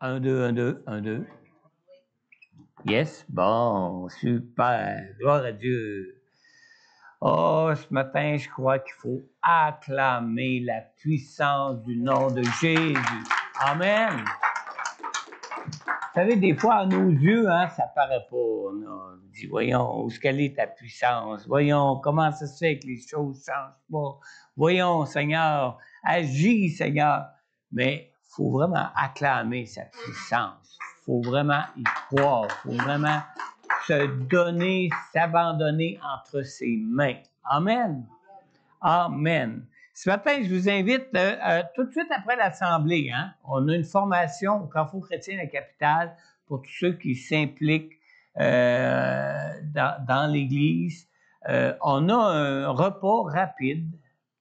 Un, deux, un, deux, un, deux. Yes, bon, super. Gloire à Dieu. Oh, ce matin, je crois qu'il faut acclamer la puissance du nom de Jésus. Amen. Vous savez, des fois, à nos yeux, hein, ça paraît pas. On dit, voyons, où est ta puissance? Voyons, comment ça se fait que les choses changent pas? Voyons, Seigneur, agis, Seigneur. Mais il faut vraiment acclamer sa puissance. Il faut vraiment y croire. Il faut vraiment se donner, s'abandonner entre ses mains. Amen. Amen. Ce matin, je vous invite tout de suite après l'Assemblée. Hein, on a une formation au Carrefour Chrétien de la Capitale pour tous ceux qui s'impliquent dans l'Église. On a un repas rapide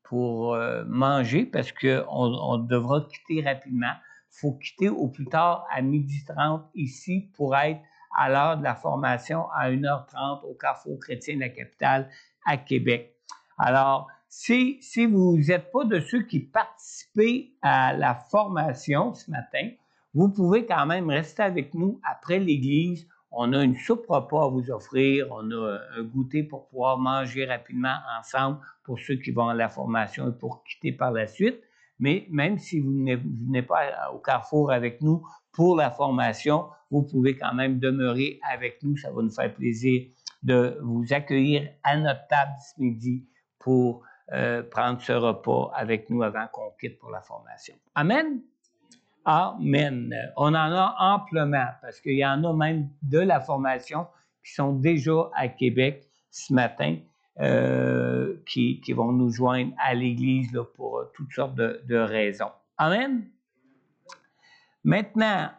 pour manger parce qu'on devra quitter rapidement. Il faut quitter au plus tard à 12h30 ici pour être à l'heure de la formation à 1h30 au Carrefour Chrétien de la Capitale à Québec. Alors, si vous n'êtes pas de ceux qui participent à la formation ce matin, vous pouvez quand même rester avec nous après l'église. On a une soupe repas à vous offrir, on a un goûter pour pouvoir manger rapidement ensemble pour ceux qui vont à la formation et pour quitter par la suite. Mais même si vous venez pas au Carrefour avec nous pour la formation, vous pouvez quand même demeurer avec nous. Ça va nous faire plaisir de vous accueillir à notre table ce midi pour prendre ce repas avec nous avant qu'on quitte pour la formation. Amen? Amen. On en a amplement parce qu'il y en a même de la formation qui sont déjà à Québec ce matin, qui vont nous joindre à l'Église là, pour toutes sortes de raisons. Amen? Maintenant,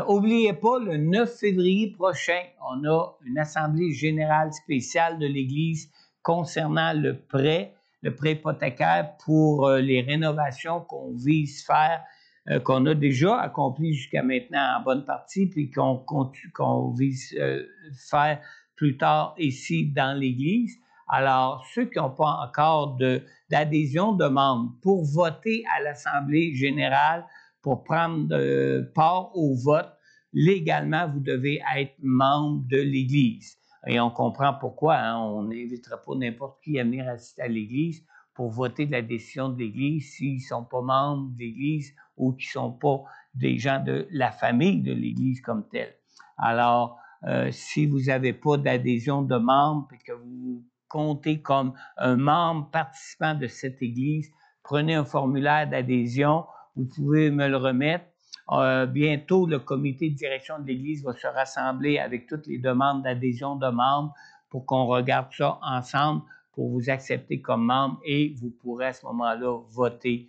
n'oubliez pas, le 9 février prochain, on a une assemblée générale spéciale de l'Église concernant le prêt hypothécaire pour les rénovations qu'on vise faire, qu'on a déjà accompli jusqu'à maintenant en bonne partie, puis qu'on vise faire plus tard ici dans l'Église. Alors, ceux qui n'ont pas encore d'adhésion de membres pour voter à l'Assemblée générale, pour prendre part au vote, légalement, vous devez être membre de l'Église. Et on comprend pourquoi, hein, on n'invitera pas n'importe qui à venir assister à l'Église pour voter de la décision de l'Église s'ils ne sont pas membres de l'Église ou qui ne sont pas des gens de la famille de l'Église comme telle. Alors, si vous n'avez pas d'adhésion de membre et que vous comptez comme un membre participant de cette Église, prenez un formulaire d'adhésion. Vous pouvez me le remettre. Bientôt, le comité de direction de l'Église va se rassembler avec toutes les demandes d'adhésion de membres pour qu'on regarde ça ensemble pour vous accepter comme membre et vous pourrez à ce moment-là voter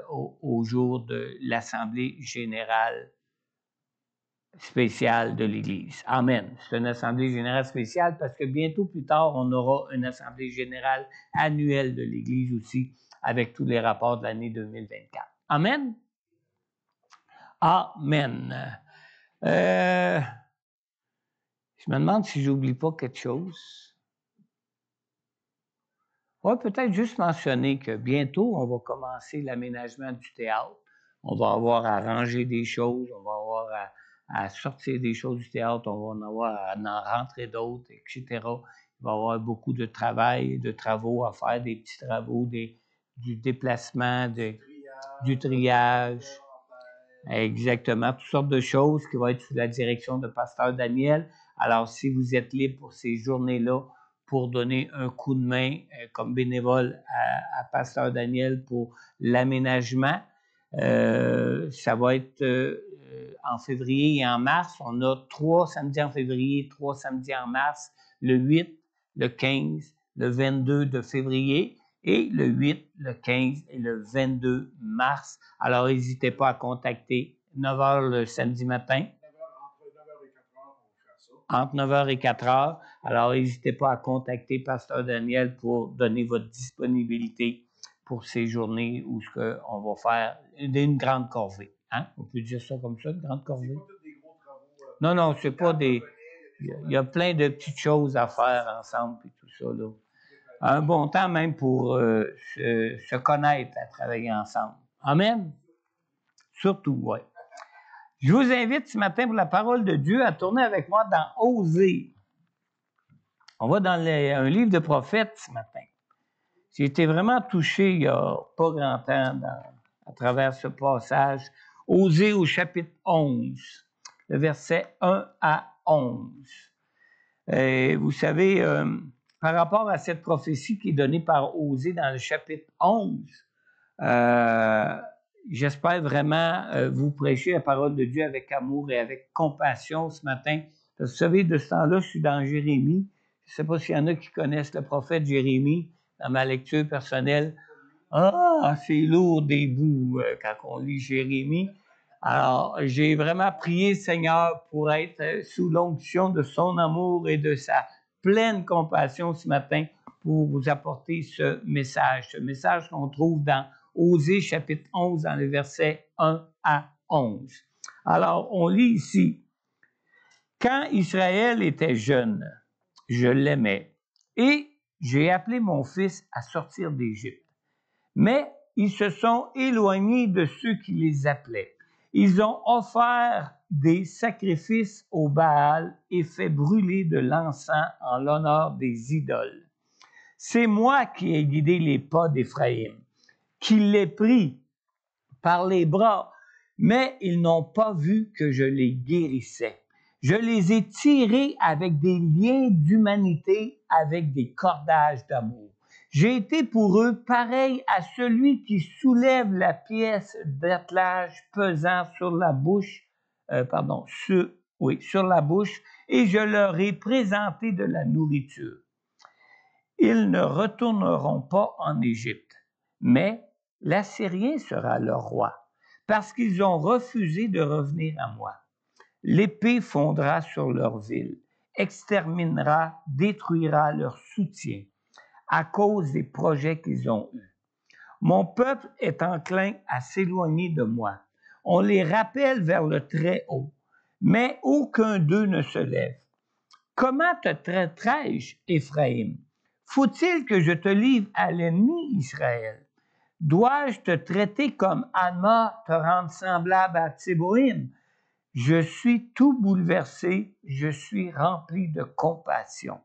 au jour de l'Assemblée générale spéciale de l'Église. Amen. C'est une Assemblée générale spéciale parce que bientôt plus tard, on aura une Assemblée générale annuelle de l'Église aussi avec tous les rapports de l'année 2024. Amen. Amen. Je me demande si j'oublie pas quelque chose. Oui, peut-être juste mentionner que bientôt, on va commencer l'aménagement du théâtre. On va avoir à ranger des choses, on va avoir à sortir des choses du théâtre, on va en avoir à en rentrer d'autres, etc. Il va y avoir beaucoup de travail, de travaux à faire, des petits travaux, du déplacement, du triage. Exactement, toutes sortes de choses qui vont être sous la direction de Pasteur Daniel. Alors, si vous êtes libre pour ces journées-là, pour donner un coup de main comme bénévole à Pasteur Daniel pour l'aménagement, ça va être en février et en mars. On a 3 samedis en février, 3 samedis en mars, le 8, le 15, le 22 de février. Et le 8, le 15 et le 22 mars. Alors, n'hésitez pas à contacter 9h le samedi matin. Entre 9h et 4h. Alors, n'hésitez pas à contacter Pasteur Daniel pour donner votre disponibilité pour ces journées où on va faire une grande corvée. Hein? On peut dire ça comme ça, une grande corvée? C'est pas tous des gros travaux. Non, c'est pas des... Il y a plein de petites choses à faire ensemble et tout ça, là. Un bon temps même pour se connaître, à travailler ensemble. Amen? Surtout, oui. Je vous invite ce matin pour la parole de Dieu à tourner avec moi dans Osée. On va dans un livre de prophètes ce matin. J'ai été vraiment touché il n'y a pas grand temps à travers ce passage. Osée au chapitre 11, le verset 1 à 11. Vous savez, par rapport à cette prophétie qui est donnée par Osée dans le chapitre 11, j'espère vraiment vous prêcher la parole de Dieu avec amour et avec compassion ce matin. Vous savez, de ce temps-là, je suis dans Jérémie. Je ne sais pas s'il y en a qui connaissent le prophète Jérémie dans ma lecture personnelle. Ah, c'est lourd des bouts quand on lit Jérémie. Alors, j'ai vraiment prié Seigneur pour être sous l'onction de son amour et de sa pleine compassion ce matin pour vous apporter ce message qu'on trouve dans Osée chapitre 11 dans le verset 1 à 11. Alors, on lit ici, « Quand Israël était jeune, je l'aimais, et j'ai appelé mon fils à sortir d'Égypte. Mais ils se sont éloignés de ceux qui les appelaient. Ils ont offert des sacrifices au Baal et fait brûler de l'encens en l'honneur des idoles. C'est moi qui ai guidé les pas d'Éphraïm, qui l'ai pris par les bras, mais ils n'ont pas vu que je les guérissais. Je les ai tirés avec des liens d'humanité, avec des cordages d'amour. J'ai été pour eux pareil à celui qui soulève la pièce d'attelage pesant sur la bouche, sur la bouche, et je leur ai présenté de la nourriture. Ils ne retourneront pas en Égypte, mais l'Assyrien sera leur roi, parce qu'ils ont refusé de revenir à moi. L'épée fondra sur leur ville, exterminera, détruira leur soutien à cause des projets qu'ils ont eus. Mon peuple est enclin à s'éloigner de moi. On les rappelle vers le Très-Haut, mais aucun d'eux ne se lève. Comment te traiterai-je, Éphraïm? Faut-il que je te livre à l'ennemi, Israël? Dois-je te traiter comme Anma, te rendre semblable à Tséboïm? Je suis tout bouleversé, je suis rempli de compassion.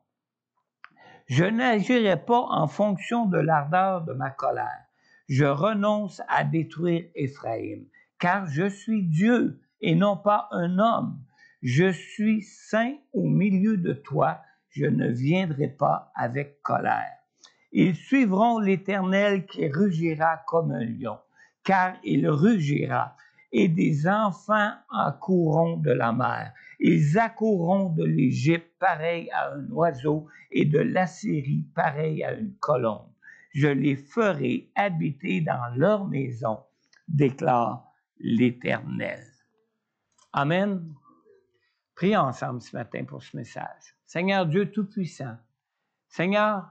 Je n'agirai pas en fonction de l'ardeur de ma colère. Je renonce à détruire Éphraïm, car je suis Dieu et non pas un homme. Je suis saint au milieu de toi, je ne viendrai pas avec colère. Ils suivront l'Éternel qui rugira comme un lion, car il rugira, et des enfants accourront de la mer. Ils accourront de l'Égypte pareil à un oiseau et de l'Assyrie pareil à une colombe. Je les ferai habiter dans leur maison, déclare l'Éternel. Amen. Prions ensemble ce matin pour ce message. Seigneur Dieu Tout-Puissant, Seigneur,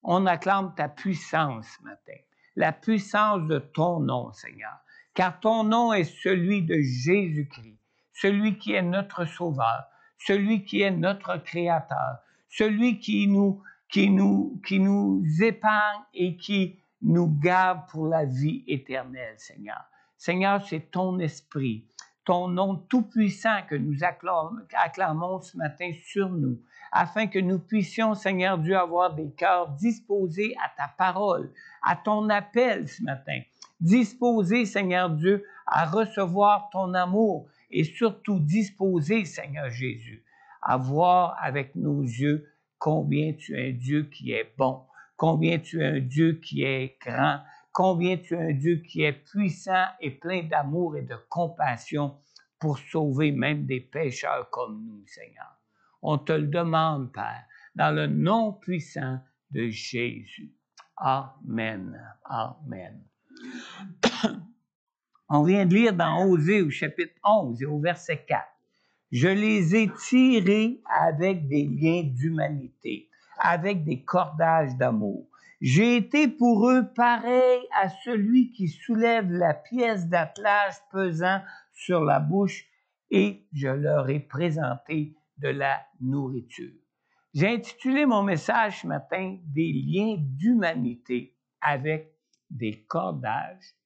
on acclame ta puissance ce matin, la puissance de ton nom, Seigneur, car ton nom est celui de Jésus-Christ, celui qui est notre Sauveur, celui qui est notre Créateur, celui qui nous épargne et qui nous garde pour la vie éternelle, Seigneur. Seigneur, c'est ton esprit, ton nom tout-puissant que nous acclamons ce matin sur nous, afin que nous puissions, Seigneur Dieu, avoir des cœurs disposés à ta parole, à ton appel ce matin, disposés, Seigneur Dieu, à recevoir ton amour et surtout disposés, Seigneur Jésus, à voir avec nos yeux combien tu es un Dieu qui est bon, combien tu es un Dieu qui est grand, combien tu es un Dieu qui est puissant et plein d'amour et de compassion pour sauver même des pécheurs comme nous, Seigneur. On te le demande, Père, dans le nom puissant de Jésus. Amen. Amen. On vient de lire dans Osée au chapitre 11 et au verset 4. Je les ai tirés avec des liens d'humanité, avec des cordages d'amour. J'ai été pour eux pareil à celui qui soulève la pièce d'attelage pesant sur la bouche et je leur ai présenté de la nourriture. J'ai intitulé mon message ce matin « Des liens d'humanité avec des cordages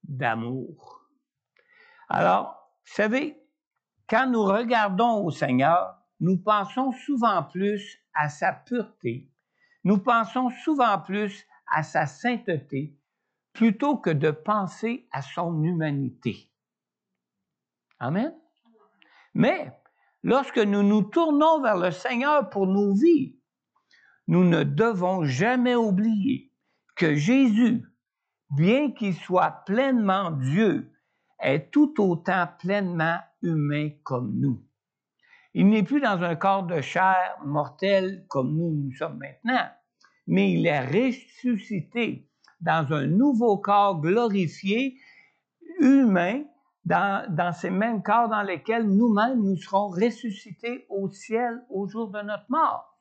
d'amour ». Alors, vous savez, Quand nous regardons au Seigneur, nous pensons souvent plus à sa pureté, nous pensons souvent plus à sa sainteté, plutôt que de penser à son humanité. Amen. Mais lorsque nous nous tournons vers le Seigneur pour nos vies, nous ne devons jamais oublier que Jésus, bien qu'il soit pleinement Dieu, est tout autant pleinement humain comme nous. Il n'est plus dans un corps de chair mortel comme nous sommes maintenant, mais il est ressuscité dans un nouveau corps glorifié, humain, dans ces mêmes corps dans lesquels nous-mêmes nous serons ressuscités au ciel au jour de notre mort.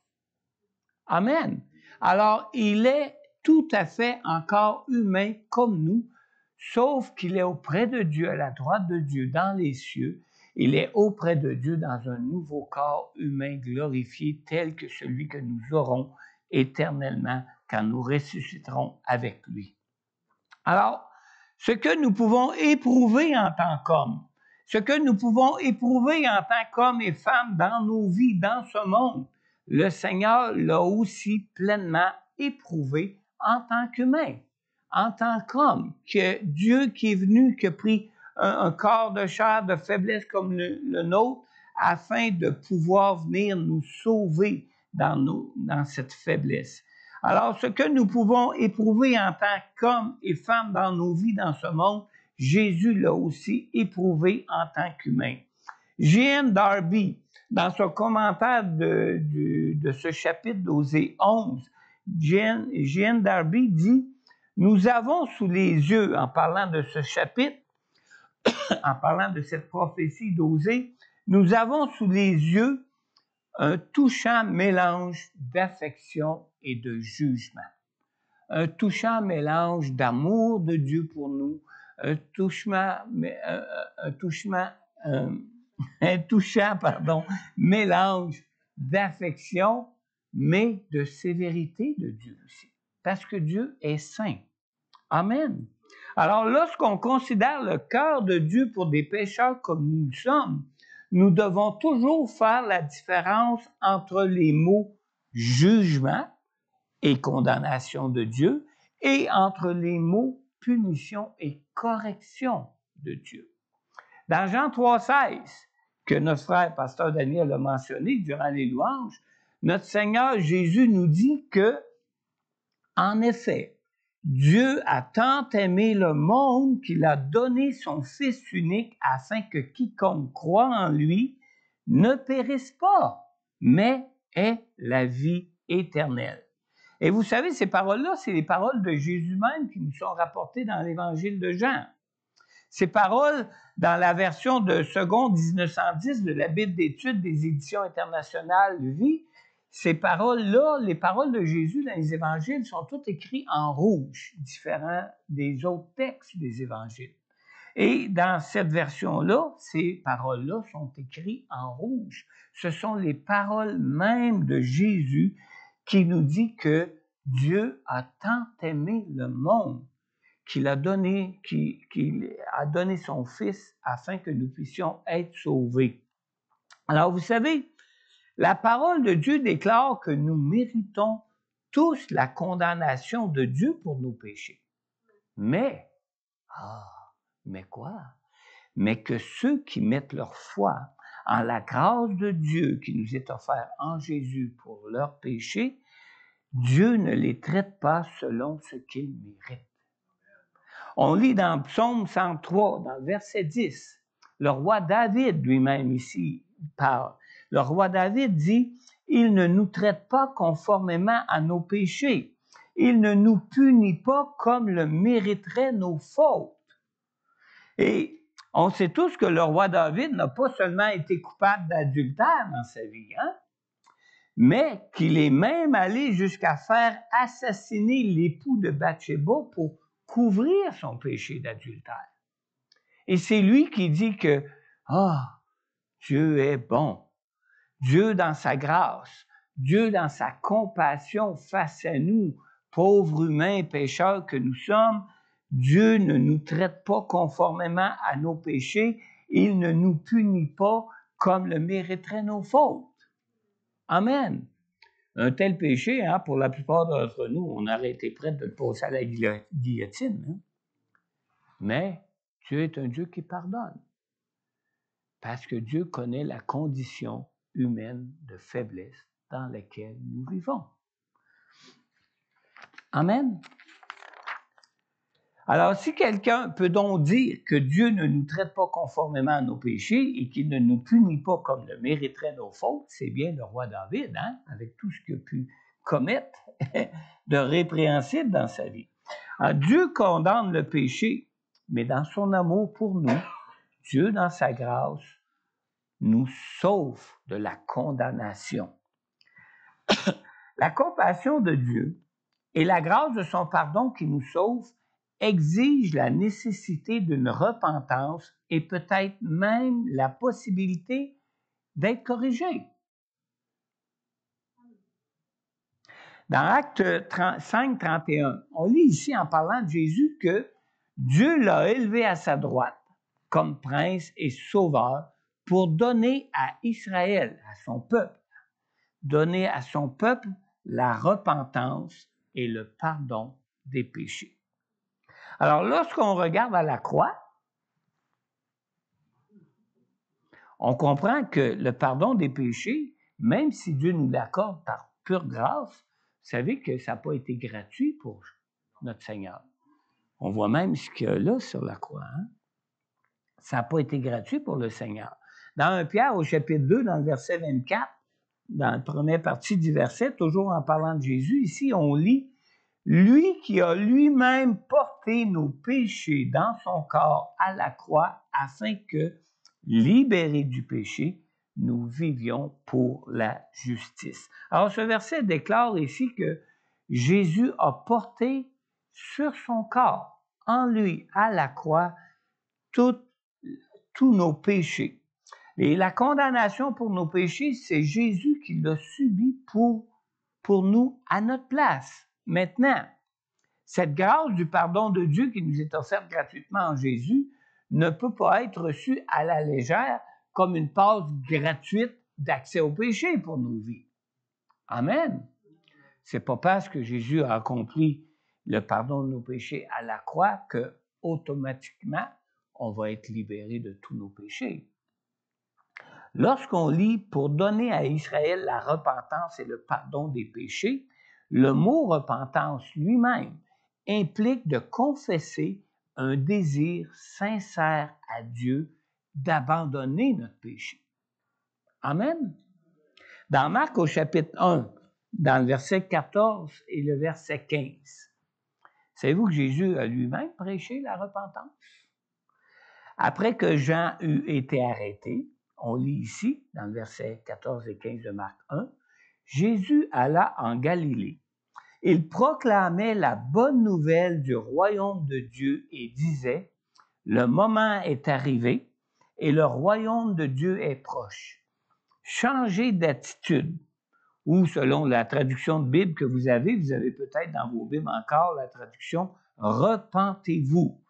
Amen. Alors, il est tout à fait encore humain comme nous, sauf qu'il est auprès de Dieu, à la droite de Dieu, dans les cieux. Il est auprès de Dieu dans un nouveau corps humain glorifié tel que celui que nous aurons éternellement quand nous ressusciterons avec lui. Alors, ce que nous pouvons éprouver en tant qu'hommes, ce que nous pouvons éprouver en tant qu'hommes et femmes dans nos vies, dans ce monde, le Seigneur l'a aussi pleinement éprouvé en tant qu'humain, en tant qu'homme, que Dieu qui est venu, qui a pris un corps de chair de faiblesse comme le nôtre, afin de pouvoir venir nous sauver dans cette faiblesse. Alors, ce que nous pouvons éprouver en tant qu'hommes et femmes dans nos vies dans ce monde, Jésus l'a aussi éprouvé en tant qu'humain. J.N. Darby, dans son commentaire de ce chapitre d'Osée 11, J.N. Darby dit « Nous avons sous les yeux, en parlant de ce chapitre, en parlant de cette prophétie d'Osée, nous avons sous les yeux un touchant mélange d'affection et de jugement. Un touchant mélange d'amour de Dieu pour nous, un touchant mélange d'affection, mais de sévérité de Dieu aussi. Parce que Dieu est saint. Amen. Alors, lorsqu'on considère le cœur de Dieu pour des pécheurs comme nous sommes, nous devons toujours faire la différence entre les mots jugement et condamnation de Dieu et entre les mots punition et correction de Dieu. Dans Jean 3,16, que notre frère pasteur Daniel a mentionné durant les louanges, notre Seigneur Jésus nous dit que, en effet, Dieu a tant aimé le monde qu'il a donné son Fils unique afin que quiconque croit en lui ne périsse pas, mais ait la vie éternelle. Et vous savez, ces paroles-là, c'est les paroles de Jésus même qui nous sont rapportées dans l'Évangile de Jean. Ces paroles, dans la version de second 1910 de la Bible d'études des éditions internationales Vie, ces paroles-là, les paroles de Jésus dans les évangiles sont toutes écrites en rouge, différents des autres textes des évangiles. Et dans cette version-là, ces paroles-là sont écrites en rouge. Ce sont les paroles même de Jésus qui nous dit que Dieu a tant aimé le monde qu'il a donné son Fils afin que nous puissions être sauvés. Alors, vous savez, la parole de Dieu déclare que nous méritons tous la condamnation de Dieu pour nos péchés. Mais quoi? Mais que ceux qui mettent leur foi en la grâce de Dieu qui nous est offerte en Jésus pour leurs péchés, Dieu ne les traite pas selon ce qu'ils méritent. On lit dans Psaume 103, dans le verset 10, le roi David lui-même ici parle. Le roi David dit, « Il ne nous traite pas conformément à nos péchés. Il ne nous punit pas comme le mériteraient nos fautes. » Et on sait tous que le roi David n'a pas seulement été coupable d'adultère dans sa vie, mais qu'il est même allé jusqu'à faire assassiner l'époux de Bathsheba pour couvrir son péché d'adultère. Et c'est lui qui dit que Dieu est bon. Dieu dans sa grâce, Dieu dans sa compassion face à nous, pauvres humains pécheurs que nous sommes, Dieu ne nous traite pas conformément à nos péchés Il ne nous punit pas comme le mériteraient nos fautes. Amen. Un tel péché, hein, pour la plupart d'entre nous, on aurait été prêt de le passer à la guillotine. Hein? Mais Dieu est un Dieu qui pardonne. Parce que Dieu connaît la condition humaine de faiblesse dans laquelle nous vivons. Amen. Alors, si quelqu'un peut donc dire que Dieu ne nous traite pas conformément à nos péchés et qu'il ne nous punit pas comme le mériteraient nos fautes, c'est bien le roi David, hein, avec tout ce qu'il a pu commettre de répréhensible dans sa vie. Alors, Dieu condamne le péché, mais dans son amour pour nous, Dieu, dans sa grâce, nous sauve de la condamnation. La compassion de Dieu et la grâce de son pardon qui nous sauve exige la nécessité d'une repentance et peut-être même la possibilité d'être corrigé. Dans Acte 5, 31, on lit ici en parlant de Jésus que Dieu l'a élevé à sa droite comme prince et sauveur pour donner à Israël, à son peuple, donner à son peuple la repentance et le pardon des péchés. Alors, lorsqu'on regarde à la croix, on comprend que le pardon des péchés, même si Dieu nous l'accorde par pure grâce, vous savez que ça n'a pas été gratuit pour notre Seigneur. On voit même ce qu'il y a là sur la croix. Hein? Ça n'a pas été gratuit pour le Seigneur. Dans 1 Pierre, au chapitre 2, dans le verset 24, dans la première partie du verset, toujours en parlant de Jésus, ici, on lit « Lui qui a lui-même porté nos péchés dans son corps à la croix, afin que, libérés du péché, nous vivions pour la justice. » Alors, ce verset déclare ici que Jésus a porté sur son corps, en lui, à la croix, tous nos péchés. Et la condamnation pour nos péchés, c'est Jésus qui l'a subi pour nous à notre place. Maintenant, cette grâce du pardon de Dieu qui nous est offerte gratuitement en Jésus ne peut pas être reçue à la légère comme une passe gratuite d'accès au péché pour nos vies. Amen. C'est pas parce que Jésus a accompli le pardon de nos péchés à la croix que automatiquement on va être libéré de tous nos péchés. Lorsqu'on lit « pour donner à Israël la repentance et le pardon des péchés », le mot « repentance » lui-même implique de confesser un désir sincère à Dieu d'abandonner notre péché. Amen. Dans Marc au chapitre 1, dans le verset 14 et le verset 15, savez-vous que Jésus a lui-même prêché la repentance? Après que Jean eut été arrêté, on lit ici, dans le verset 14 et 15 de Marc 1, Jésus alla en Galilée. Il proclamait la bonne nouvelle du royaume de Dieu et disait, « Le moment est arrivé et le royaume de Dieu est proche. Changez d'attitude. » Ou selon la traduction de Bible que vous avez peut-être dans vos Bibles encore la traduction « Repentez-vous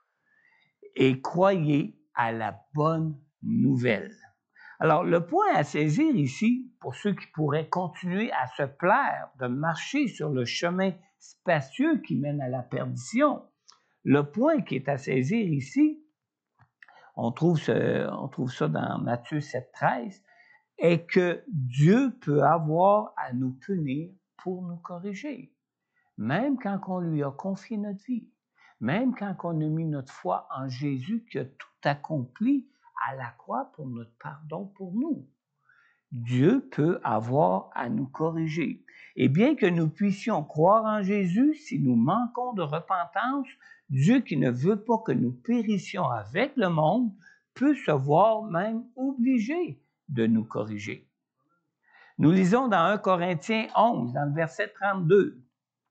et croyez à la bonne nouvelle. » Alors, le point à saisir ici, pour ceux qui pourraient continuer à se plaire de marcher sur le chemin spacieux qui mène à la perdition, le point qui est à saisir ici, on trouve ça dans Matthieu 7,13, est que Dieu peut avoir à nous punir pour nous corriger, même quand on lui a confié notre vie, même quand on a mis notre foi en Jésus qui a tout accompli à la croix pour notre pardon pour nous. Dieu peut avoir à nous corriger. Et bien que nous puissions croire en Jésus, si nous manquons de repentance, Dieu qui ne veut pas que nous périssions avec le monde, peut se voir même obligé de nous corriger. Nous lisons dans 1 Corinthiens 11, dans le verset 32.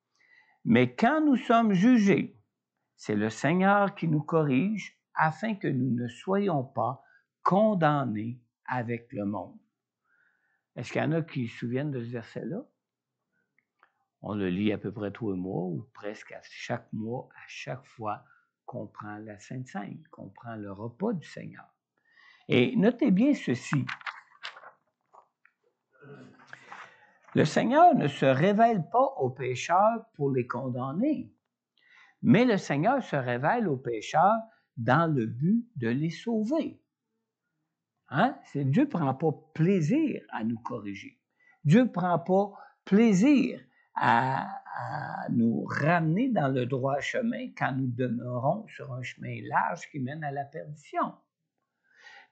« Mais quand nous sommes jugés, c'est le Seigneur qui nous corrige afin que nous ne soyons pas condamnés avec le monde. » Est-ce qu'il y en a qui se souviennent de ce verset-là? On le lit à peu près tous les mois ou presque à chaque mois, à chaque fois qu'on prend la Sainte Seine, qu'on prend le repas du Seigneur. Et notez bien ceci. Le Seigneur ne se révèle pas aux pécheurs pour les condamner, mais le Seigneur se révèle aux pécheurs dans le but de les sauver. Hein? Dieu ne prend pas plaisir à nous corriger. Dieu ne prend pas plaisir à nous ramener dans le droit chemin quand nous demeurons sur un chemin large qui mène à la perdition.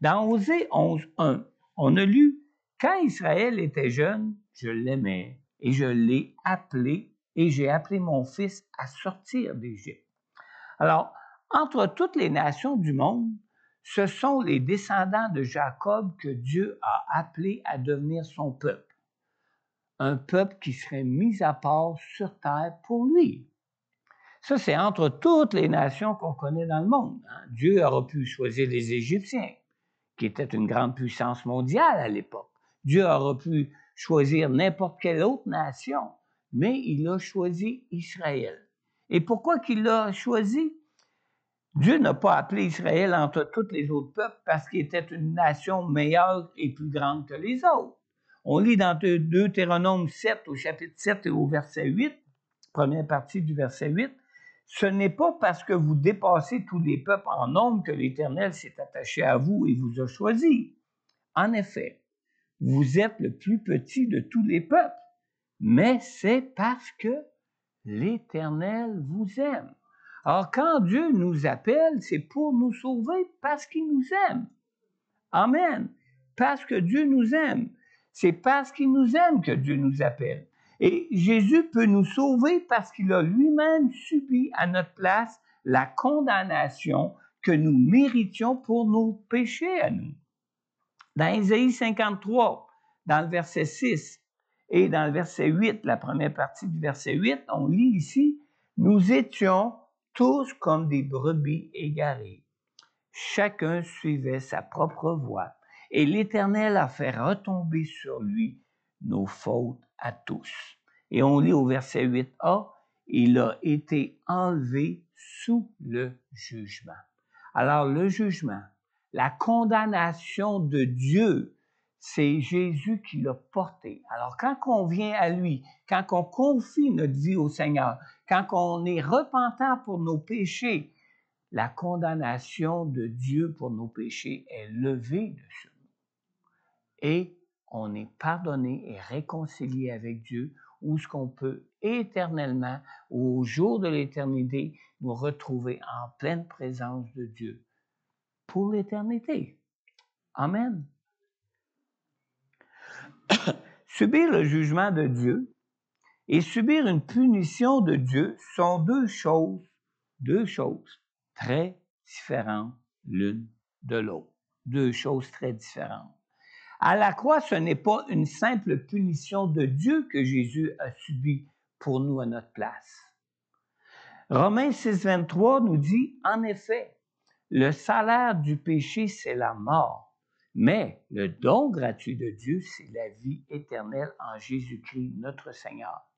Dans Osée 11.1, on a lu « Quand Israël était jeune, je l'aimais et je l'ai appelé et j'ai appelé mon fils à sortir d'Égypte. » Alors, entre toutes les nations du monde, ce sont les descendants de Jacob que Dieu a appelés à devenir son peuple. Un peuple qui serait mis à part sur terre pour lui. Ça, c'est entre toutes les nations qu'on connaît dans le monde. Hein. Dieu aura pu choisir les Égyptiens, qui étaient une grande puissance mondiale à l'époque. Dieu aura pu choisir n'importe quelle autre nation, mais il a choisi Israël. Et pourquoi qu'il l'a choisi? Dieu n'a pas appelé Israël entre tous les autres peuples parce qu'il était une nation meilleure et plus grande que les autres. On lit dans Deutéronome 7, au chapitre 7 et au verset 8, première partie du verset 8, « Ce n'est pas parce que vous dépassez tous les peuples en nombre que l'Éternel s'est attaché à vous et vous a choisi. En effet, vous êtes le plus petit de tous les peuples, mais c'est parce que l'Éternel vous aime. » Alors, quand Dieu nous appelle, c'est pour nous sauver parce qu'il nous aime. Amen. Parce que Dieu nous aime. C'est parce qu'il nous aime que Dieu nous appelle. Et Jésus peut nous sauver parce qu'il a lui-même subi à notre place la condamnation que nous méritions pour nos péchés à nous. Dans Ésaïe 53, dans le verset 6 et dans le verset 8, la première partie du verset 8, on lit ici, « Nous étions tous comme des brebis égarées. Chacun suivait sa propre voie, et l'Éternel a fait retomber sur lui nos fautes à tous. » Et on lit au verset 8a, « Il a été enlevé sous le jugement. » Alors le jugement, la condamnation de Dieu, c'est Jésus qui l'a porté. Alors, quand on vient à lui, quand on confie notre vie au Seigneur, quand on est repentant pour nos péchés, la condamnation de Dieu pour nos péchés est levée dessus nous. Et on est pardonné et réconcilié avec Dieu, où ce qu'on peut éternellement, au jour de l'éternité, nous retrouver en pleine présence de Dieu pour l'éternité. Amen. Subir le jugement de Dieu et subir une punition de Dieu sont deux choses très différentes l'une de l'autre. Deux choses très différentes. À la croix, ce n'est pas une simple punition de Dieu que Jésus a subie pour nous à notre place. Romains 6.23 nous dit, en effet, le salaire du péché, c'est la mort. Mais le don gratuit de Dieu, c'est la vie éternelle en Jésus-Christ, notre Seigneur.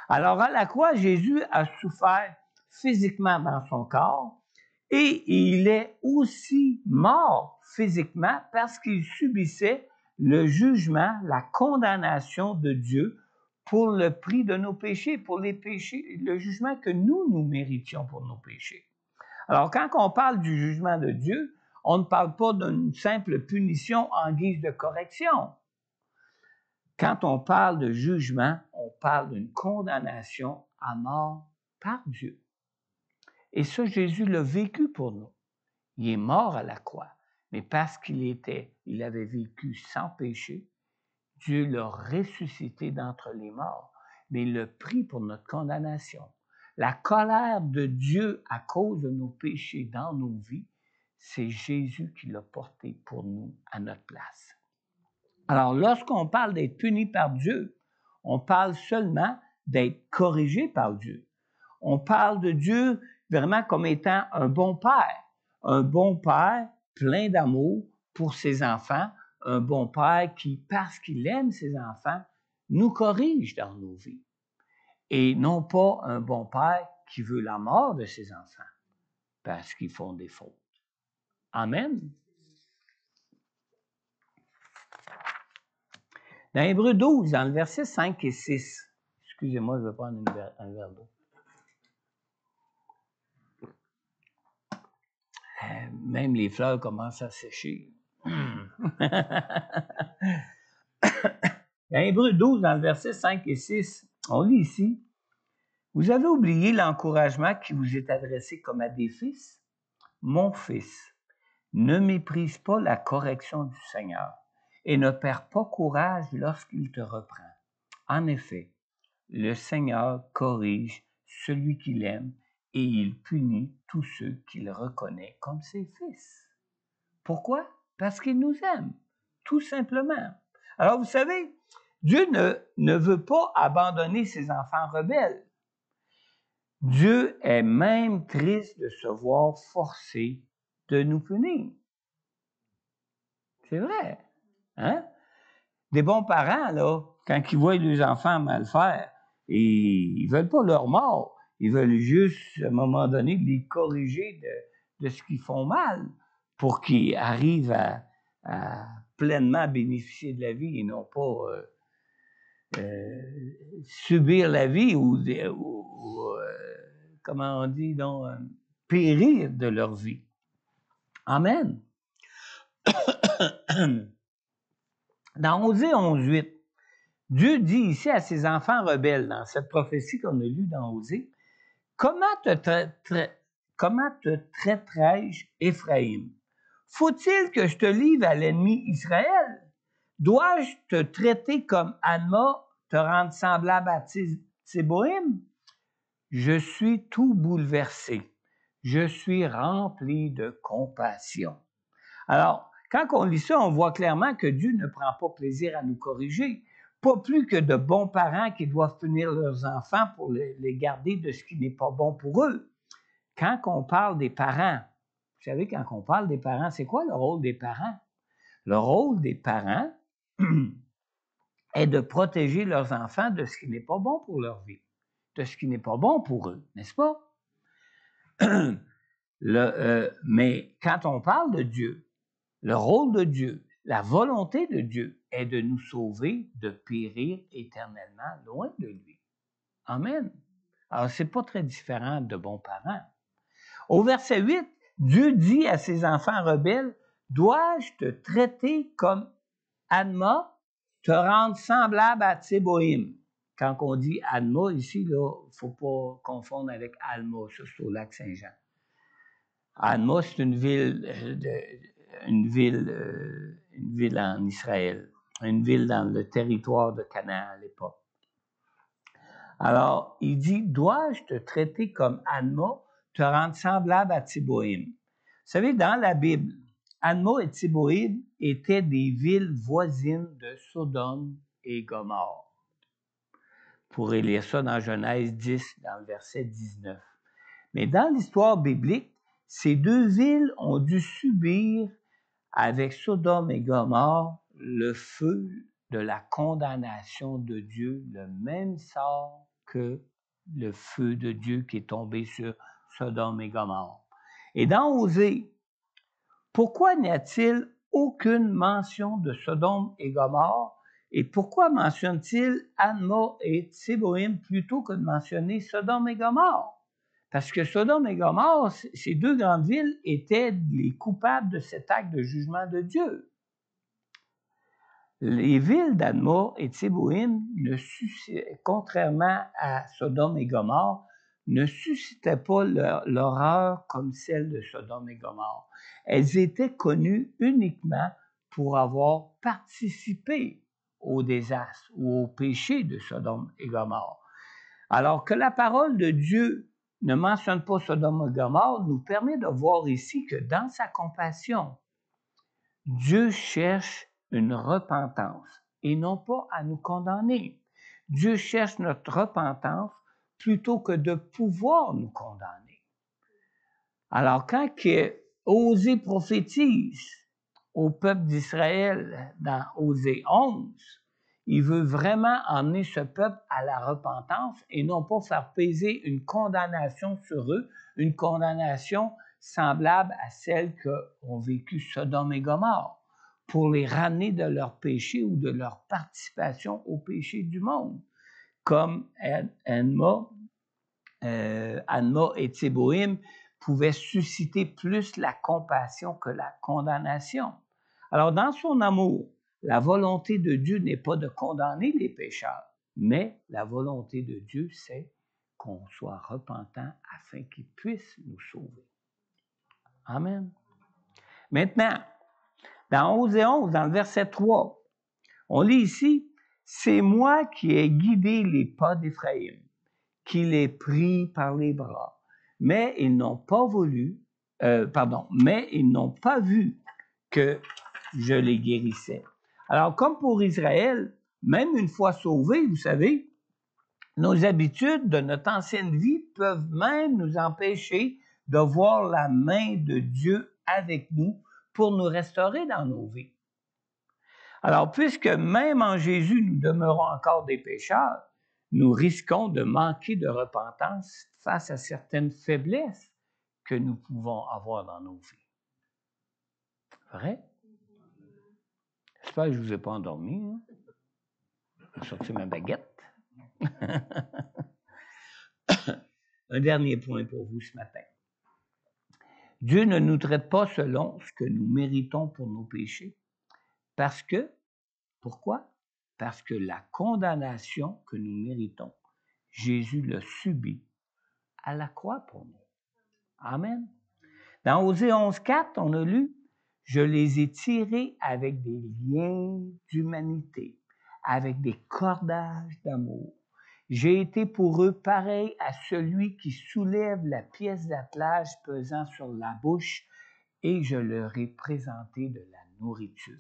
Alors, à la croix, Jésus a souffert physiquement dans son corps et il est aussi mort physiquement parce qu'il subissait le jugement, la condamnation de Dieu pour le prix de nos péchés, pour les péchés, le jugement que nous méritions pour nos péchés. Alors, quand on parle du jugement de Dieu, on ne parle pas d'une simple punition en guise de correction. Quand on parle de jugement, on parle d'une condamnation à mort par Dieu. Et ça, Jésus l'a vécu pour nous. Il est mort à la croix, mais parce il avait vécu sans péché, Dieu l'a ressuscité d'entre les morts, mais le prix pour notre condamnation. La colère de Dieu à cause de nos péchés dans nos vies, c'est Jésus qui l'a porté pour nous à notre place. Alors, lorsqu'on parle d'être puni par Dieu, on parle seulement d'être corrigé par Dieu. On parle de Dieu vraiment comme étant un bon père plein d'amour pour ses enfants, un bon père qui, parce qu'il aime ses enfants, nous corrige dans nos vies. Et non pas un bon père qui veut la mort de ses enfants parce qu'ils font des fautes. Amen. Dans Hébreux 12, dans le verset 5 et 6, excusez-moi, je vais prendre un verre d'eau. Même les fleurs commencent à sécher. Dans Hébreux 12, dans le verset 5 et 6, on lit ici, « Vous avez oublié l'encouragement qui vous est adressé comme à des fils? Mon fils, ne méprise pas la correction du Seigneur et ne perds pas courage lorsqu'il te reprend. En effet, le Seigneur corrige celui qu'il aime et il punit tous ceux qu'il reconnaît comme ses fils. » Pourquoi? Parce qu'il nous aime, tout simplement. Alors, vous savez, Dieu ne veut pas abandonner ses enfants rebelles. Dieu est même triste de se voir forcé de nous punir. C'est vrai. Hein? Des bons parents, là, quand ils voient leurs enfants mal faire, ils veulent pas leur mort. Ils veulent juste, à un moment donné, les corriger de ce qu'ils font mal pour qu'ils arrivent à pleinement bénéficier de la vie et non pas subir la vie ou comment on dit, donc, périr de leur vie. Amen. Dans Osée 11.8, Dieu dit ici à ses enfants rebelles, dans cette prophétie qu'on a lue dans Osée, « Comment te traiterai-je, Éphraïm? Faut-il que je te livre à l'ennemi Israël? Dois-je te traiter comme Adma, te rendre semblable à Tséboïm? Je suis tout bouleversé. Je suis rempli de compassion. » Alors, quand on lit ça, on voit clairement que Dieu ne prend pas plaisir à nous corriger, pas plus que de bons parents qui doivent punir leurs enfants pour les garder de ce qui n'est pas bon pour eux. Quand on parle des parents, vous savez, quand on parle des parents, c'est quoi le rôle des parents? Le rôle des parents est de protéger leurs enfants de ce qui n'est pas bon pour leur vie, de ce qui n'est pas bon pour eux, n'est-ce pas? Mais quand on parle de Dieu, le rôle de Dieu, la volonté de Dieu est de nous sauver, de périr éternellement loin de lui. Amen. Alors, c'est pas très différent de bons parents. Au verset 8, Dieu dit à ses enfants rebelles, « Dois-je te traiter comme Adma, te rendre semblable à Tséboïm? » Quand on dit Adma ici, il ne faut pas confondre avec Alma, ça c'est au lac Saint-Jean. Adma, c'est une ville en Israël, une ville dans le territoire de Canaan à l'époque. Alors, il dit, « Dois-je te traiter comme Adma, te rendre semblable à Tséboïm? » Vous savez, dans la Bible, Adma et Tséboïm étaient des villes voisines de Sodome et Gomorrhe. Vous pourrez lire ça dans Genèse 10, dans le verset 19. Mais dans l'histoire biblique, ces deux villes ont dû subir avec Sodome et Gomorrhe le feu de la condamnation de Dieu, le même sort que le feu de Dieu qui est tombé sur Sodome et Gomorrhe. Et dans Osée, pourquoi n'y a-t-il aucune mention de Sodome et Gomorrhe? Et pourquoi mentionne-t-il Adma et Tséboïm plutôt que de mentionner Sodome et Gomorrhe? Parce que Sodome et Gomorrhe, ces deux grandes villes, étaient les coupables de cet acte de jugement de Dieu. Les villes d'Adma et Tséboïm, contrairement à Sodome et Gomorrhe, ne suscitaient pas l'horreur comme celle de Sodome et Gomorrhe. Elles étaient connues uniquement pour avoir participé au désastre ou au péché de Sodome et Gomorrhe. Alors que la parole de Dieu ne mentionne pas Sodome et Gomorrhe nous permet de voir ici que dans sa compassion, Dieu cherche une repentance et non pas à nous condamner. Dieu cherche notre repentance plutôt que de pouvoir nous condamner. Alors, quand Osée prophétise au peuple d'Israël dans Osée 11, il veut vraiment emmener ce peuple à la repentance et non pas faire peser une condamnation sur eux, une condamnation semblable à celle qu'ont vécu Sodome et Gomorrhe. pour les ramener de leur péché ou de leur participation au péché du monde, comme Anma et Tséboïm pouvaient susciter plus la compassion que la condamnation. Alors, dans son amour, la volonté de Dieu n'est pas de condamner les pécheurs, mais la volonté de Dieu, c'est qu'on soit repentant afin qu'il puisse nous sauver. Amen. Maintenant, dans 11 et 11, dans le verset 3, on lit ici, « C'est moi qui ai guidé les pas d'Éphraïm, qui les pris par les bras, mais ils n'ont pas mais ils n'ont pas vu que je les guérissais. » Alors, comme pour Israël, même une fois sauvés, vous savez, nos habitudes de notre ancienne vie peuvent même nous empêcher de voir la main de Dieu avec nous pour nous restaurer dans nos vies. Alors, puisque même en Jésus, nous demeurons encore des pécheurs, nous risquons de manquer de repentance face à certaines faiblesses que nous pouvons avoir dans nos vies. Vrai? J'espère que je ne vous ai pas endormi. Hein? J'ai sorti ma baguette. Un dernier point pour vous ce matin. Dieu ne nous traite pas selon ce que nous méritons pour nos péchés. Pourquoi? Parce que la condamnation que nous méritons, Jésus l'a subie à la croix pour nous. Amen. Dans Osée 11.4, on a lu, « Je les ai tirés avec des liens d'humanité, avec des cordages d'amour. J'ai été pour eux pareil à celui qui soulève la pièce d'attelage pesant sur la bouche et je leur ai présenté de la nourriture. »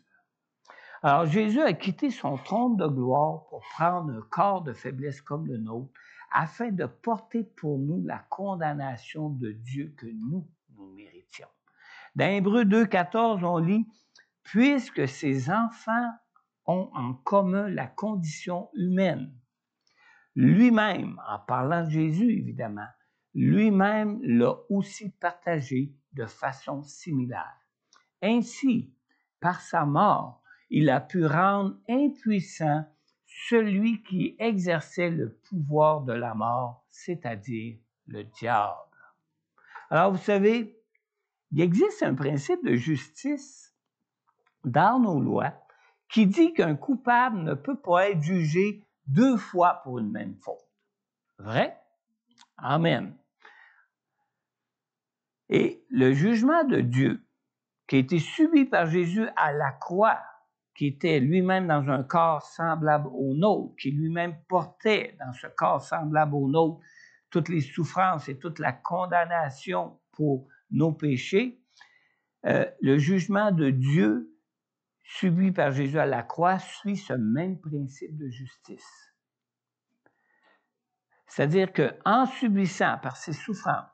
Alors Jésus a quitté son trône de gloire pour prendre un corps de faiblesse comme le nôtre afin de porter pour nous la condamnation de Dieu que nous méritions. Dans Hébreux 2.14, on lit « Puisque ces enfants ont en commun la condition humaine, lui-même, en parlant de Jésus évidemment, lui-même l'a aussi partagé de façon similaire. Ainsi, par sa mort, il a pu rendre impuissant celui qui exerçait le pouvoir de la mort, c'est-à-dire le diable. » Alors, vous savez, il existe un principe de justice dans nos lois qui dit qu'un coupable ne peut pas être jugé 2 fois pour une même faute. Vrai? Amen. Et le jugement de Dieu qui a été subi par Jésus à la croix, qui était lui-même dans un corps semblable au nôtre, qui lui-même portait dans ce corps semblable au nôtre toutes les souffrances et toute la condamnation pour nos péchés, le jugement de Dieu subi par Jésus à la croix suit ce même principe de justice. C'est-à-dire qu'en subissant par ses souffrances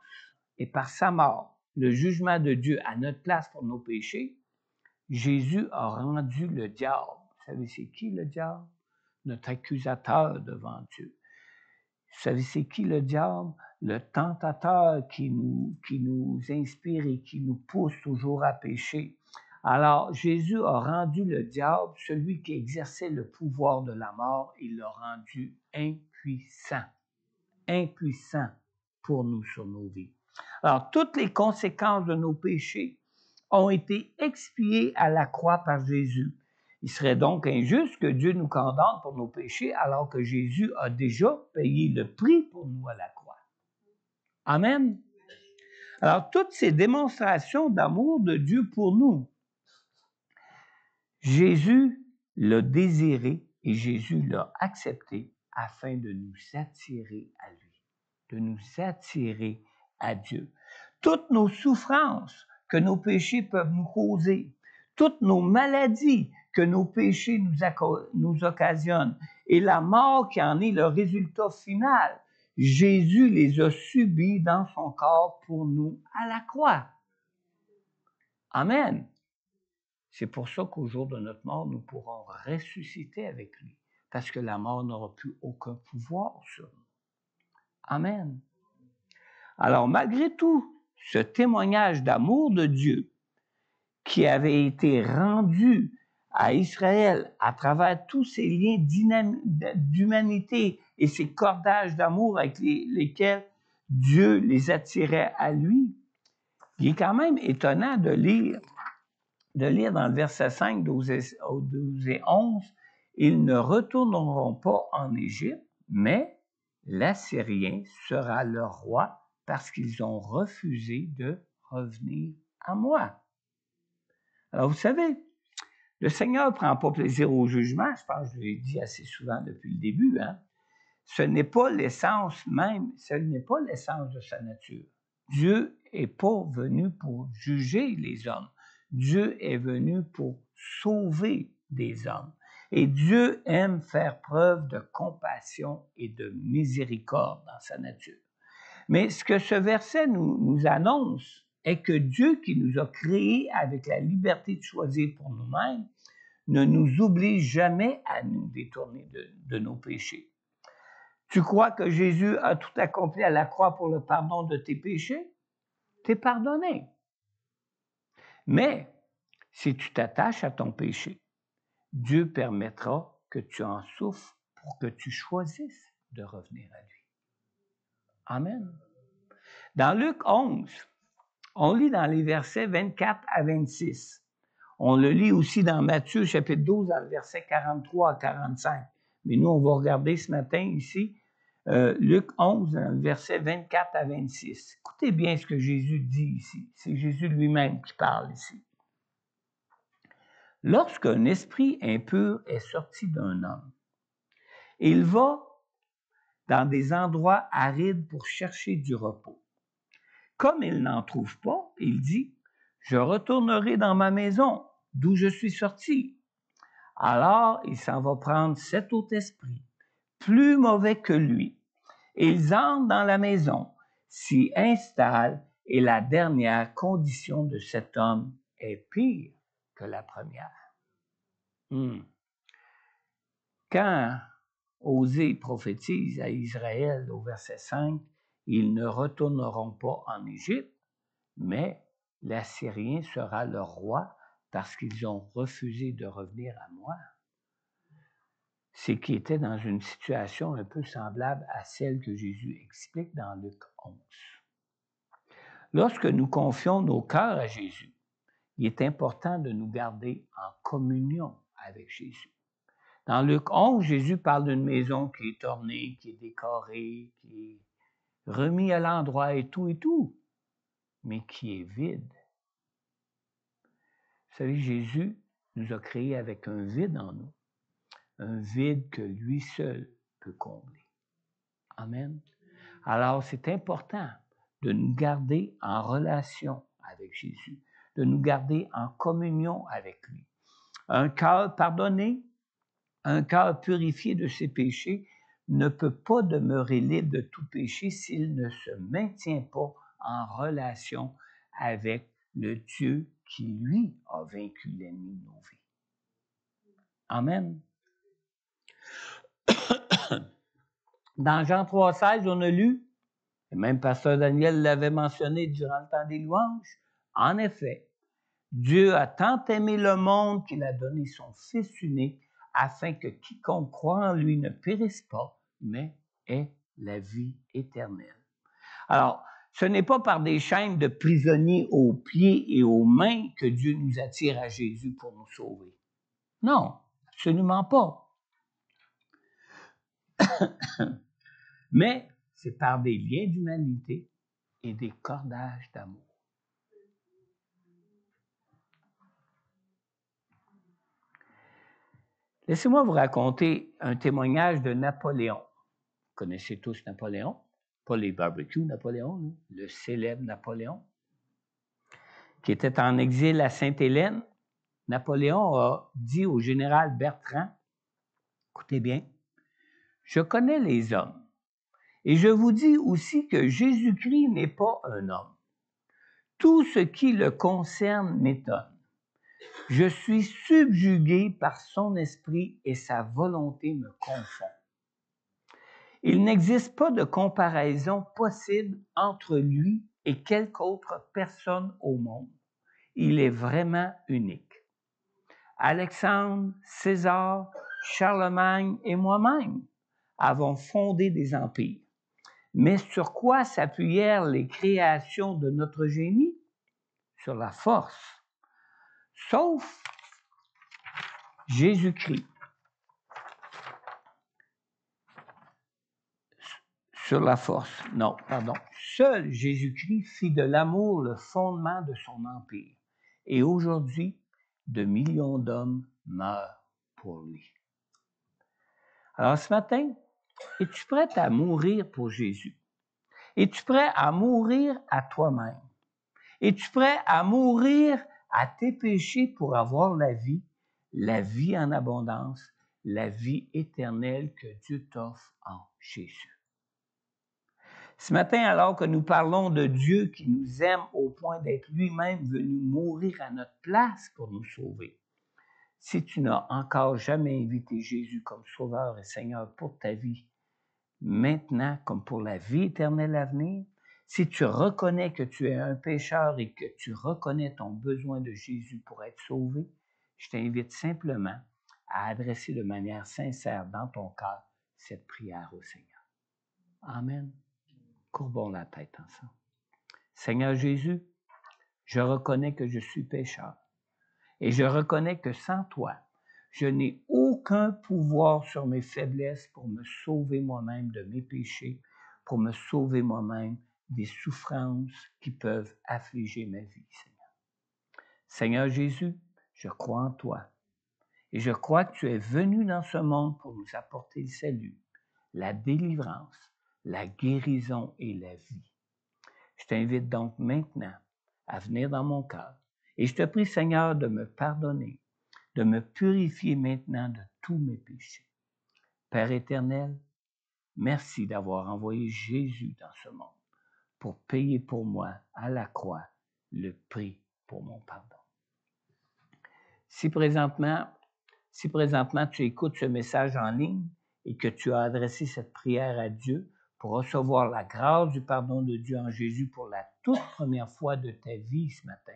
et par sa mort le jugement de Dieu à notre place pour nos péchés, Jésus a rendu le diable. Vous savez, c'est qui le diable? Notre accusateur devant Dieu. Vous savez, c'est qui le diable? Le tentateur qui nous inspire et qui nous pousse toujours à pécher. Alors, Jésus a rendu le diable, celui qui exerçait le pouvoir de la mort, il l'a rendu impuissant. Impuissant pour nous sur nos vies. Alors, toutes les conséquences de nos péchés ont été expiées à la croix par Jésus. Il serait donc injuste que Dieu nous condamne pour nos péchés alors que Jésus a déjà payé le prix pour nous à la croix. Amen. Alors, toutes ces démonstrations d'amour de Dieu pour nous, Jésus l'a désiré et Jésus l'a accepté afin de nous attirer à lui, de nous attirer à Dieu. Toutes nos souffrances que nos péchés peuvent nous causer, toutes nos maladies que nos péchés nous occasionnent et la mort qui en est le résultat final, Jésus les a subis dans son corps pour nous à la croix. Amen. C'est pour ça qu'au jour de notre mort, nous pourrons ressusciter avec lui, parce que la mort n'aura plus aucun pouvoir sur nous. Amen. Alors, malgré tout, ce témoignage d'amour de Dieu qui avait été rendu à Israël, à travers tous ces liens d'humanité et ces cordages d'amour avec lesquels Dieu les attirait à lui, il est quand même étonnant de lire dans le verset 5, 12 et 11, « Ils ne retourneront pas en Égypte, mais l'Assyrien sera leur roi parce qu'ils ont refusé de revenir à moi. » Alors, vous savez, le Seigneur ne prend pas plaisir au jugement, je pense que je l'ai dit assez souvent depuis le début, hein? Ce n'est pas l'essence même, ce n'est pas l'essence de sa nature. Dieu n'est pas venu pour juger les hommes. Dieu est venu pour sauver des hommes. Et Dieu aime faire preuve de compassion et de miséricorde dans sa nature. Mais ce que ce verset nous annonce est que Dieu qui nous a créés avec la liberté de choisir pour nous-mêmes ne nous oblige jamais à nous détourner de nos péchés. Tu crois que Jésus a tout accompli à la croix pour le pardon de tes péchés? T'es pardonné. Mais si tu t'attaches à ton péché, Dieu permettra que tu en souffres pour que tu choisisses de revenir à lui. Amen. Dans Luc 11, on lit dans les versets 24 à 26. On le lit aussi dans Matthieu chapitre 12, dans le verset 43 à 45. Mais nous, on va regarder ce matin ici Luc 11, dans le verset 24 à 26. Écoutez bien ce que Jésus dit ici. C'est Jésus lui-même qui parle ici. Lorsqu'un esprit impur est sorti d'un homme, il va dans des endroits arides pour chercher du repos. Comme il n'en trouve pas, il dit, « Je retournerai dans ma maison, d'où je suis sorti. » Alors, il s'en va prendre 7 autres esprits, plus mauvais que lui. Et ils entrent dans la maison, s'y installent, et la dernière condition de cet homme est pire que la première. Quand Osée prophétise à Israël au verset 5, « Ils ne retourneront pas en Égypte, mais l'Assyrien sera leur roi parce qu'ils ont refusé de revenir à moi. » C'est qu'ils étaient dans une situation un peu semblable à celle que Jésus explique dans Luc 11. Lorsque nous confions nos cœurs à Jésus, il est important de nous garder en communion avec Jésus. Dans Luc 11, Jésus parle d'une maison qui est ornée, qui est décorée, qui est remise à l'endroit et tout, mais qui est vide. Vous savez, Jésus nous a créés avec un vide en nous, un vide que lui seul peut combler. Amen. Alors, c'est important de nous garder en relation avec Jésus, de nous garder en communion avec lui. Un cœur pardonné, un cœur purifié de ses péchés ne peut pas demeurer libre de tout péché s'il ne se maintient pas en relation avec le Dieu qui, lui, a vaincu l'ennemi de nos vies. Amen. Dans Jean 3,16, on a lu, et même Pasteur Daniel l'avait mentionné durant le temps des louanges, en effet, Dieu a tant aimé le monde qu'il a donné son Fils unique afin que quiconque croit en lui ne périsse pas, mais ait la vie éternelle. Alors, ce n'est pas par des chaînes de prisonniers aux pieds et aux mains que Dieu nous attire à Jésus pour nous sauver. Non, absolument pas. Mais c'est par des liens d'humanité et des cordages d'amour. Laissez-moi vous raconter un témoignage de Napoléon. Vous connaissez tous Napoléon, pas les barbecues Napoléon, le célèbre Napoléon, qui était en exil à Sainte-Hélène. Napoléon a dit au général Bertrand, écoutez bien, « Je connais les hommes, et je vous dis aussi que Jésus-Christ n'est pas un homme. Tout ce qui le concerne m'étonne. Je suis subjugué par son esprit et sa volonté me confond. Il n'existe pas de comparaison possible entre lui et quelque autre personne au monde. Il est vraiment unique. Alexandre, César, Charlemagne et moi-même avons fondé des empires. Mais sur quoi s'appuyèrent les créations de notre génie? Sur la force. Sauf Jésus-Christ. Sur la force. Non, pardon. Seul Jésus-Christ fit de l'amour le fondement de son empire. Et aujourd'hui, de millions d'hommes meurent pour lui. Alors ce matin, es-tu prêt à mourir pour Jésus? Es-tu prêt à mourir à toi-même? Es-tu prêt à mourir à tes péchés pour avoir la vie en abondance, la vie éternelle que Dieu t'offre en Jésus? Ce matin, alors que nous parlons de Dieu qui nous aime au point d'être lui-même venu mourir à notre place pour nous sauver, si tu n'as encore jamais invité Jésus comme Sauveur et Seigneur pour ta vie, maintenant comme pour la vie éternelle à venir, si tu reconnais que tu es un pécheur et que tu reconnais ton besoin de Jésus pour être sauvé, je t'invite simplement à adresser de manière sincère dans ton cœur cette prière au Seigneur. Amen. Courbons la tête ensemble. Seigneur Jésus, je reconnais que je suis pécheur et je reconnais que sans toi, je n'ai aucun pouvoir sur mes faiblesses pour me sauver moi-même de mes péchés, pour me sauver moi-même des souffrances qui peuvent affliger ma vie, Seigneur. Seigneur Jésus, je crois en toi et je crois que tu es venu dans ce monde pour nous apporter le salut, la délivrance, la guérison et la vie. Je t'invite donc maintenant à venir dans mon cœur et je te prie, Seigneur, de me pardonner, de me purifier maintenant de tous mes péchés. Père éternel, merci d'avoir envoyé Jésus dans ce monde pour payer pour moi à la croix le prix pour mon pardon. Si présentement tu écoutes ce message en ligne et que tu as adressé cette prière à Dieu pour recevoir la grâce du pardon de Dieu en Jésus pour la toute première fois de ta vie ce matin,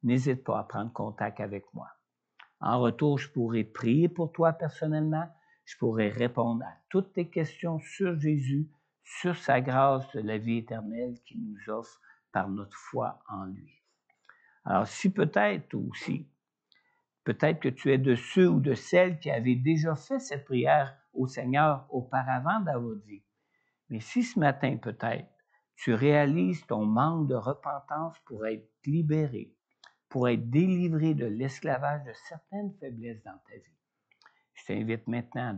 n'hésite pas à prendre contact avec moi. En retour, je pourrai prier pour toi personnellement, je pourrai répondre à toutes tes questions sur Jésus, sur sa grâce de la vie éternelle qu'il nous offre par notre foi en lui. Alors si peut-être que tu es de ceux ou de celles qui avaient déjà fait cette prière au Seigneur auparavant dans votre vie. Mais si ce matin, peut-être, tu réalises ton manque de repentance pour être libéré, pour être délivré de l'esclavage de certaines faiblesses dans ta vie, je t'invite maintenant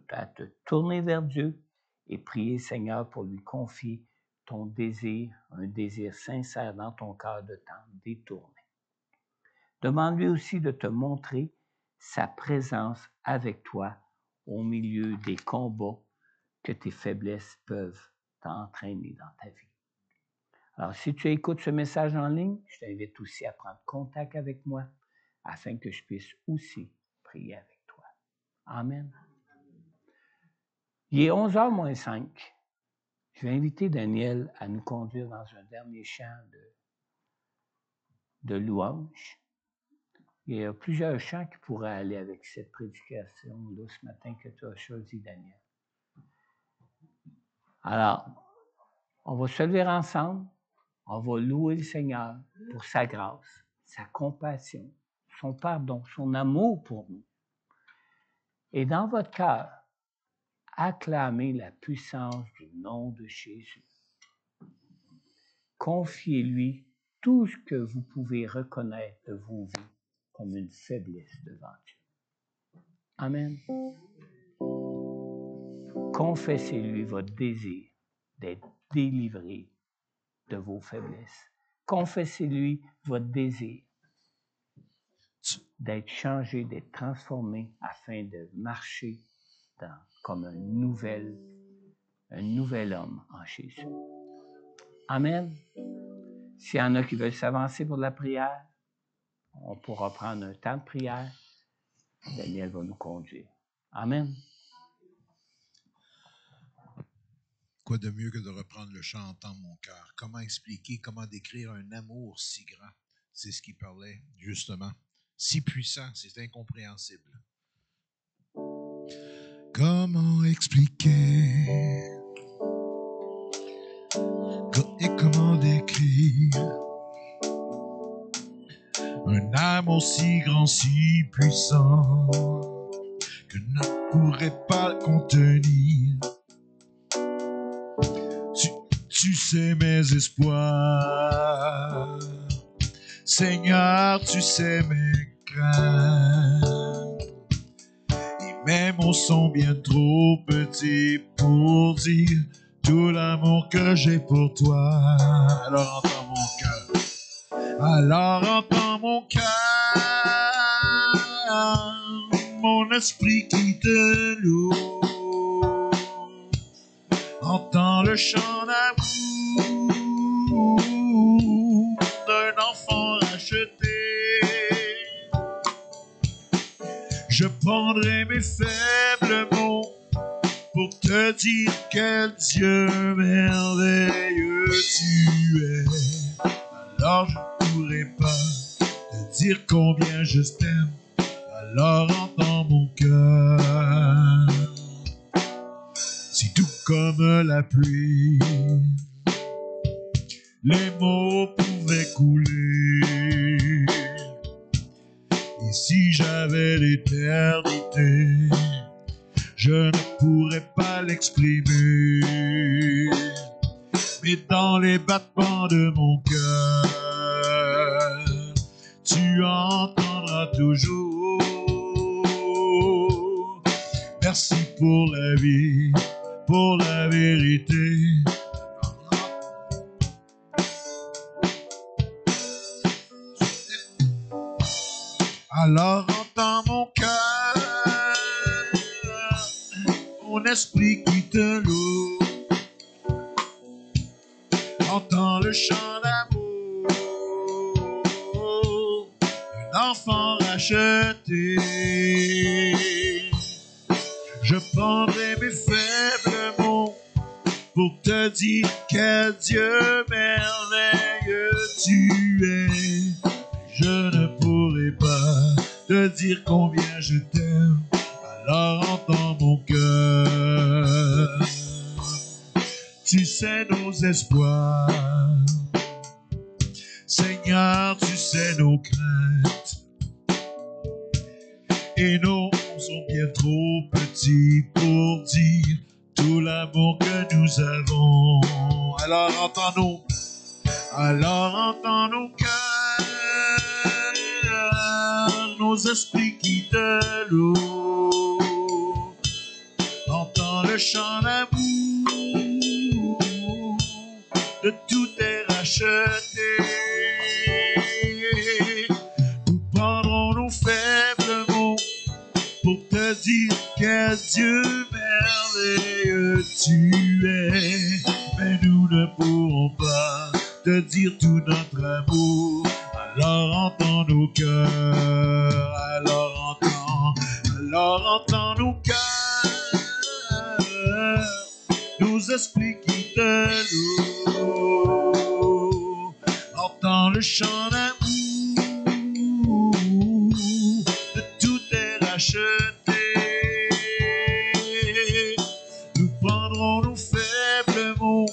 à te tourner vers Dieu et prier, Seigneur, pour lui confier ton désir, un désir sincère dans ton cœur de t'en détourner. Demande-lui aussi de te montrer sa présence avec toi au milieu des combats que tes faiblesses peuvent t'entraîner dans ta vie. Alors, si tu écoutes ce message en ligne, je t'invite aussi à prendre contact avec moi afin que je puisse aussi prier avec toi. Amen. Il est 11h moins 5. Je vais inviter Daniel à nous conduire dans un dernier chant de louange. Il y a plusieurs chants qui pourraient aller avec cette prédication-là ce matin que tu as choisi, Daniel. Alors, on va se lever ensemble, on va louer le Seigneur pour sa grâce, sa compassion, son pardon, son amour pour nous. Et dans votre cœur, acclamez la puissance du nom de Jésus. Confiez-lui tout ce que vous pouvez reconnaître de vos vies comme une faiblesse devant Dieu. Amen. Confessez-lui votre désir d'être délivré de vos faiblesses. Confessez-lui votre désir d'être changé, d'être transformé afin de marcher comme un nouvel homme en Jésus. Amen. S'il y en a qui veulent s'avancer pour la prière, on pourra prendre un temps de prière. Daniel va nous conduire. Amen. Quoi de mieux que de reprendre le chant Entends mon cœur? Comment expliquer, comment décrire un amour si grand? C'est ce qu'il parlait, justement. si puissant, c'est incompréhensible. Comment expliquer et comment décrire un amour si grand, si puissant que ne pourrait pas contenir. Tu sais mes espoirs, Seigneur, tu sais mes craintes. Et mes mots sont bien trop petits pour dire tout l'amour que j'ai pour toi. Alors entends mon cœur, alors entends mon cœur, mon esprit qui te loue. Entends le chant d'amour d'un enfant racheté. Je prendrai mes faibles mots pour te dire quel Dieu merveilleux tu es. Alors je ne pourrai pas te dire combien je t'aime. Alors entends mon cœur. Si tout comme la pluie, les mots pouvaient couler. Et si j'avais l'éternité, je ne pourrais pas l'exprimer. Mais dans les battements de mon cœur, tu entendras toujours. Merci pour la vie, pour la vérité. Alors entends mon cœur, mon esprit qui te loue. Entends le chant d'amour d'un enfant racheté. Je prendrai mes faibles mots pour te dire quel Dieu merveilleux tu es. Je ne pourrai pas te dire combien je t'aime. Alors entends mon cœur. Tu sais nos espoirs, Seigneur, tu sais nos craintes. Et nos mots sont bien trop petits pour dire tout l'amour que nous avons. Alors entends-nous cœurs, nos esprits qui te louent. Entends le chant d'amour de tout est racheté. Nous prendrons nos faibles mots pour te dire quel Dieu merveilleux tu es. Mais nous ne pourrons pas te dire tout notre amour. Alors entends nos cœurs, alors entends nos cœurs, nos esprits qui te louent. Entends le chant d'amour de tout est racheté. Nous prendrons nos faibles mots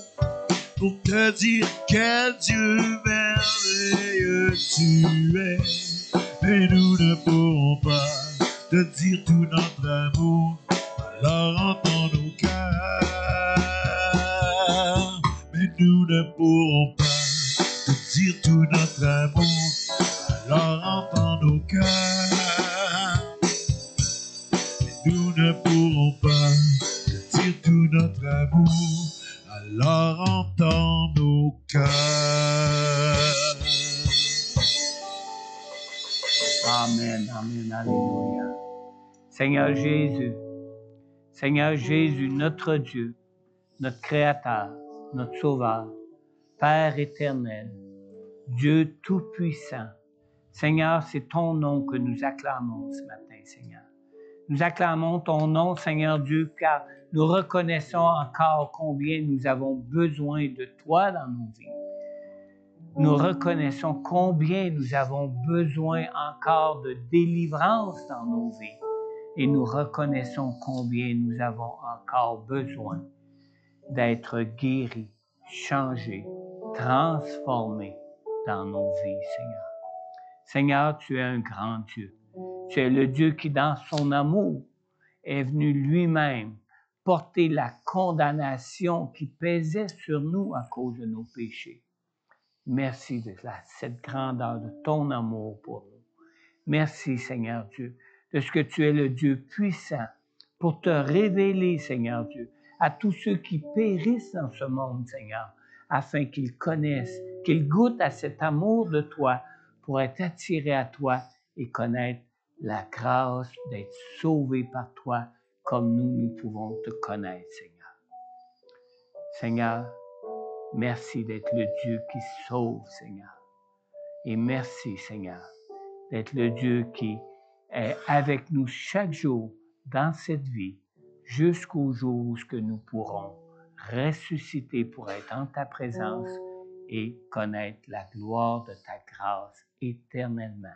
pour te dire quel Dieu merveilleux tu es. Mais nous ne pourrons pas te dire tout notre amour. Alors entends nos cœurs. Mais nous ne pourrons pas te dire tout notre amour. Alors entends nos cœurs. Mais nous ne pourrons pas te dire tout notre amour. Alors entends nos cœurs. Amen, amen, alléluia. Seigneur Jésus, notre Dieu, notre Créateur, notre Sauveur, Père éternel, Dieu Tout-Puissant. Seigneur, c'est ton nom que nous acclamons ce matin, Seigneur. Nous acclamons ton nom, Seigneur Dieu, car nous reconnaissons encore combien nous avons besoin de toi dans nos vies. Nous reconnaissons combien nous avons besoin encore de délivrance dans nos vies. Et nous reconnaissons combien nous avons encore besoin d'être guéris, changés, transformés dans nos vies, Seigneur. Seigneur, tu es un grand Dieu. Tu es le Dieu qui, dans son amour, est venu lui-même porter la condamnation qui pesait sur nous à cause de nos péchés. Merci de cette grandeur de ton amour pour nous. Merci, Seigneur Dieu, de ce que tu es le Dieu puissant pour te révéler, Seigneur Dieu, à tous ceux qui périssent dans ce monde, Seigneur, afin qu'ils connaissent, qu'ils goûtent à cet amour de toi pour être attirés à toi et connaître la grâce d'être sauvés par toi comme nous pouvons te connaître, Seigneur. Seigneur, merci d'être le Dieu qui sauve, Seigneur. Et merci, Seigneur, d'être le Dieu qui est avec nous chaque jour dans cette vie, jusqu'au jour où nous pourrons ressusciter pour être en ta présence et connaître la gloire de ta grâce éternellement.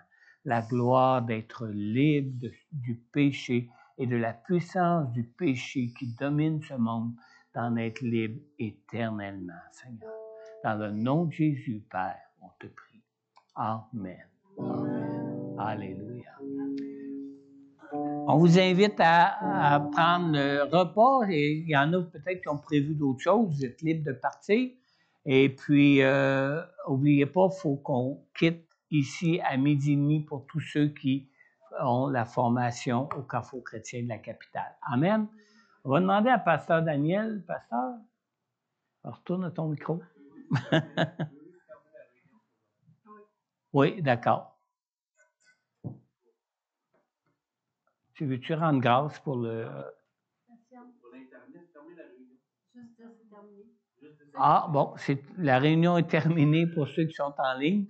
La gloire d'être libre du péché et de la puissance du péché qui domine ce monde, d'en être libre éternellement, Seigneur. Dans le nom de Jésus, Père, on te prie. Amen. Amen. Alléluia. On vous invite à prendre le repas et il y en a peut-être qui ont prévu d'autres choses. Vous êtes libre de partir. Et puis, n'oubliez pas, il faut qu'on quitte ici à 12h30 pour tous ceux qui ont la formation au Carrefour chrétien de la capitale. Amen. On va demander à Pasteur Daniel. Pasteur, retourne à ton micro. Oui, d'accord. Tu veux-tu rendre grâce pour le... Pour l'Internet, fermer la réunion. Juste dire c'est terminé. Ah, bon, la réunion est terminée pour ceux qui sont en ligne.